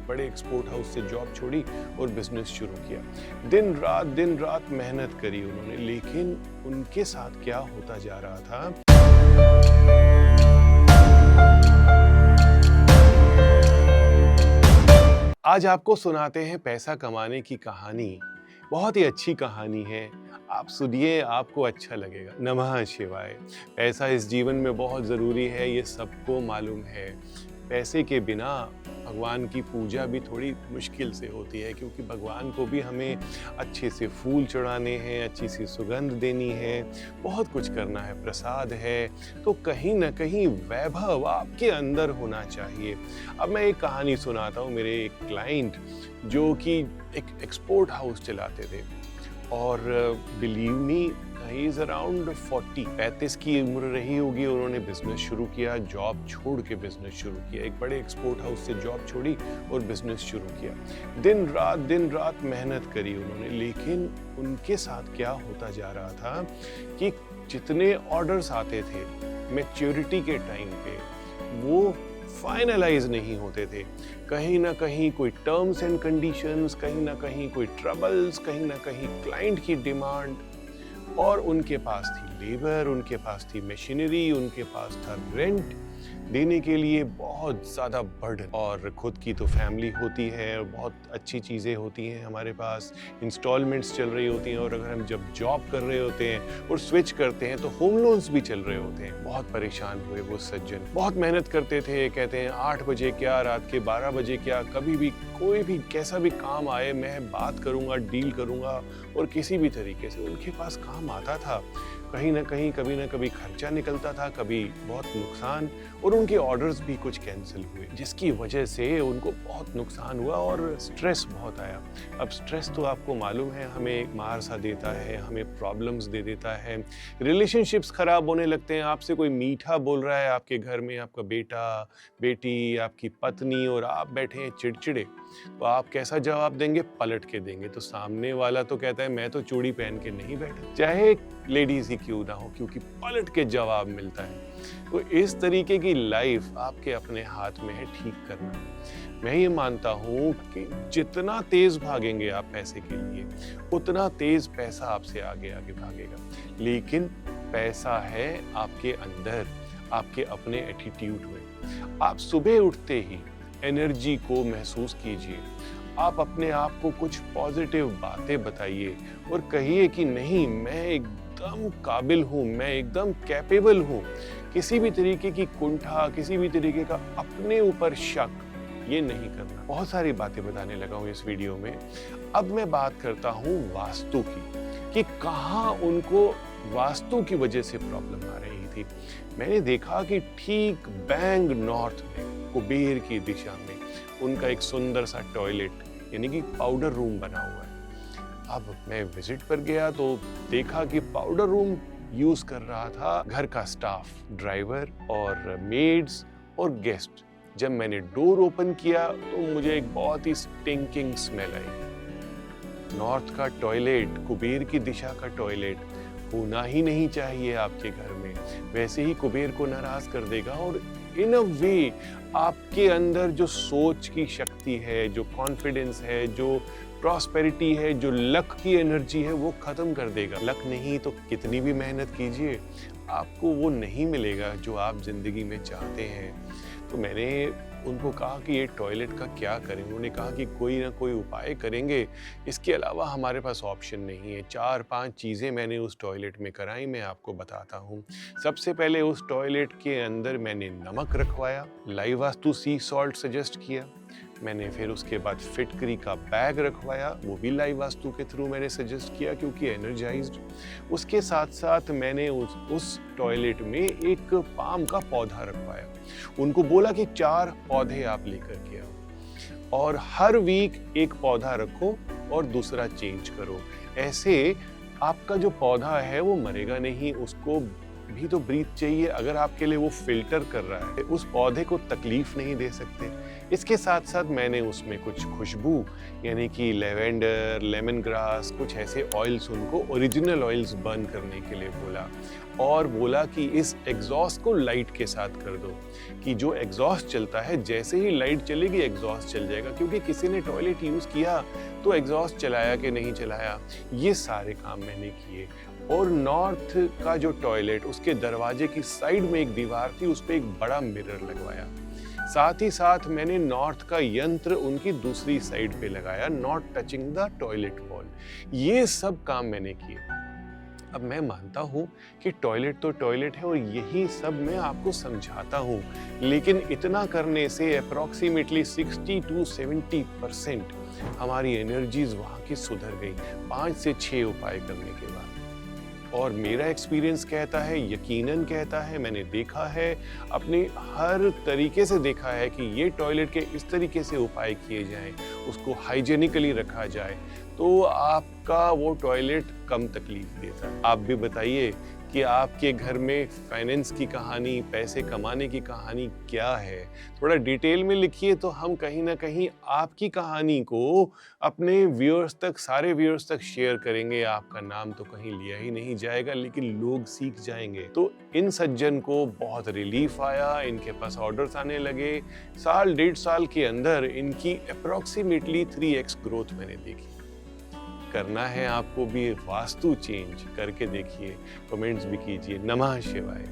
एक बड़े export house से जॉब छोड़ी और बिजनेस शुरू किया। दिन रात मेहनत करी उन्होंने, लेकिन उनके साथ क्या होता जा रहा था, आज आपको सुनाते हैं पैसा कमाने की कहानी। बहुत ही अच्छी कहानी है, आप सुनिए, आपको अच्छा लगेगा। नमः शिवाय। पैसा इस जीवन में बहुत ज़रूरी है, ये सबको मालूम है। पैसे के बिना भगवान की पूजा भी थोड़ी मुश्किल से होती है, क्योंकि भगवान को भी हमें अच्छे से फूल चढ़ाने हैं, अच्छी सी सुगंध देनी है, बहुत कुछ करना है, प्रसाद है, तो कहीं ना कहीं वैभव आपके अंदर होना चाहिए। अब मैं एक कहानी सुनाता हूँ। मेरे एक क्लाइंट जो कि एक एक्सपोर्ट हाउस चलाते थे, और believe me, he is around 35 की उम्र रही होगी। उन्होंने बिजनेस शुरू किया, जॉब छोड़ के बिजनेस शुरू किया, एक बड़े एक्सपोर्ट हाउस से जॉब छोड़ी और बिजनेस शुरू किया। दिन रात मेहनत करी उन्होंने, लेकिन उनके साथ क्या होता जा रहा था कि जितने ऑर्डर्स आते थे मैच्योरिटी के टाइम पे, वो फाइनलाइज नहीं होते थे। कहीं ना कहीं कोई टर्म्स एंड कंडीशंस, कहीं ना कहीं कोई ट्रबल्स, कहीं ना कहीं क्लाइंट की डिमांड, और उनके पास थी लेबर, उनके पास थी मशीनरी, उनके पास था रेंट देने के लिए बहुत ज़्यादा बर्डन, और खुद की तो फैमिली होती है, बहुत अच्छी चीज़ें होती हैं हमारे पास, इंस्टॉलमेंट्स चल रही होती हैं, और अगर हम जब जॉब कर रहे होते हैं और स्विच करते हैं तो होम लोन्स भी चल रहे होते हैं। बहुत परेशान हुए वो सज्जन, बहुत मेहनत करते थे। कहते हैं 8 बजे क्या, रात के 12 बजे क्या, कभी भी कोई भी कैसा भी काम आए मैं बात करूँगा, डील करूँगा, और किसी भी तरीके से उनके पास काम आता था। कहीं ना कहीं कभी ना कभी खर्चा निकलता था, कभी बहुत नुकसान, और उनके ऑर्डर्स भी कुछ कैंसिल हुए, जिसकी वजह से उनको बहुत नुकसान हुआ और स्ट्रेस बहुत आया। अब स्ट्रेस तो आपको मालूम है, हमें मार सा देता है, हमें प्रॉब्लम्स दे देता है, रिलेशनशिप्स खराब होने लगते हैं। आपसे कोई मीठा बोल रहा है आपके घर में, आपका बेटा, बेटी, आपकी पत्नी, और आप बैठे हैं चिड़चिड़े, तो आप कैसा जवाब देंगे? पलट के देंगे। तो सामने वाला तो कहता है मैं तो चूड़ी पहन के नहीं बैठा, चाहे लेडीज ही क्यों ना हो, क्योंकि पलट के जवाब मिलता है। तो इस तरीके की लाइफ आपके अपने हाथ में है ठीक करना। मैं ये मानता हूँ कि जितना तेज भागेंगे आप पैसे के लिए, उतना तेज पैसा आपसे आगे आगे भागेगा। लेकिन पैसा है आपके अंदर, आपके अपने एटीट्यूड में। आप सुबह उठते ही एनर्जी को महसूस कीजिए, आप अपने आप को कुछ पॉजिटिव बातें बताइए और कहिए कि नहीं, मैं एकदम काबिल हूँ, मैं एकदम कैपेबल हूँ। किसी भी तरीके की कुंठा, किसी भी तरीके का अपने ऊपर शक, ये नहीं करना। बहुत सारी बातें बताने लगा हूँ इस वीडियो में। अब मैं बात करता हूँ वास्तु की, कि कहाँ उनको वास्तु की वजह से प्रॉब्लम आ रही थी। मैंने देखा कि ठीक बैंग नॉर्थ में, कुबेर की दिशा में, उनका एक सुंदर सा टॉयलेट, यानी कि पाउडर रूम बना हुआ है। अब मैं विजिट पर गया तो देखा कि पाउडर रूम यूज कर रहा था घर का स्टाफ, ड्राइवर और मेड्स और गेस्ट। जब मैंने डोर ओपन किया तो मुझे एक बहुत ही स्टिंकिंग स्मेल आई। नॉर्थ का टॉयलेट, कुबेर की दिशा का टॉयलेट होना ही नहीं चाहिए आपके घर में, वैसे ही कुबेर को नाराज कर देगा, और इन अ वे आपके अंदर जो सोच की शक्ति है, जो कॉन्फिडेंस है, जो प्रॉस्पेरिटी है, जो लक की एनर्जी है, वो खत्म कर देगा। लक नहीं तो कितनी भी मेहनत कीजिए, आपको वो नहीं मिलेगा जो आप जिंदगी में चाहते हैं। तो मैंने उनको कहा कि ये टॉयलेट का क्या करें। उन्होंने कहा कि कोई ना कोई उपाय करेंगे, इसके अलावा हमारे पास ऑप्शन नहीं है। 4-5 चीज़ें मैंने उस टॉयलेट में कराई, मैं आपको बताता हूँ। सबसे पहले उस टॉयलेट के अंदर मैंने नमक रखवाया, लाइव वास्तु सी सॉल्ट सजेस्ट किया। मैंने फिर उसके बाद फिटकरी का बैग रखवाया, वो भी लाइव वास्तु के थ्रू मैंने सजेस्ट किया, क्योंकि एनर्जाइज्ड। उसके साथ साथ मैंने उस टॉयलेट में एक पाम का पौधा रखवाया। उनको बोला कि 4 पौधे आप लेकर के आओ, और हर वीक एक पौधा रखो और दूसरा चेंज करो। ऐसे आपका जो पौधा है वो मरेगा नहीं, उसको भी तो ब्रीथ चाहिए। अगर आपके लिए वो फिल्टर कर रहा है, उस पौधे को तकलीफ नहीं दे सकते। इसके साथ साथ मैंने उसमें कुछ खुशबू यानी कि लेवेंडर, लेमन ग्रास, कुछ ऐसे ऑयल्स उनको ओरिजिनल ऑयल्स बर्न करने के लिए बोला और बोला कि इस एग्जॉस्ट को लाइट के साथ कर दो, कि जो एग्जॉस्ट चलता है जैसे ही लाइट चलेगी एग्जॉस्ट चल जाएगा, क्योंकि किसी ने टॉयलेट यूज किया तो एग्जॉस्ट चलाया कि नहीं चलाया। ये सारे काम मैंने किए। और नॉर्थ का जो टॉयलेट, उसके दरवाजे की साइड में एक दीवार थी, उस पर एक बड़ा मिरर लगवाया। साथ ही साथ मैंने नॉर्थ का यंत्र उनकी दूसरी साइड पे लगाया, not touching the toilet wall. ये सब काम मैंने किए। अब मैं मानता हूँ कि टॉयलेट तो टॉयलेट है और यही सब मैं आपको समझाता हूँ, लेकिन इतना करने से अप्रॉक्सीमेटली 60 to 70% हमारी एनर्जीज वहाँ की सुधर गई 5 से 6 उपाय करने के बाद। और मेरा एक्सपीरियंस कहता है, यकीनन कहता है, मैंने देखा है, अपने हर तरीके से देखा है कि ये टॉयलेट के इस तरीके से उपाय किए जाएं, उसको हाइजेनिकली रखा जाए, तो आपका वो टॉयलेट कम तकलीफ देता है। आप भी बताइए कि आपके घर में फाइनेंस की कहानी, पैसे कमाने की कहानी क्या है? थोड़ा डिटेल में लिखिए, तो हम कहीं ना कहीं आपकी कहानी को अपने व्यूअर्स तक, सारे व्यूअर्स तक शेयर करेंगे। आपका नाम तो कहीं लिया ही नहीं जाएगा, लेकिन लोग सीख जाएंगे। तो इन सज्जन को बहुत रिलीफ आया, इनके पास ऑर्डर्स आने लगे। साल 1.5 साल के अंदर इनकी अप्रॉक्सीमेटली 3x ग्रोथ मैंने देखी। करना है आपको भी वास्तु चेंज, करके देखिए, कमेंट्स भी कीजिए। नमः शिवाय।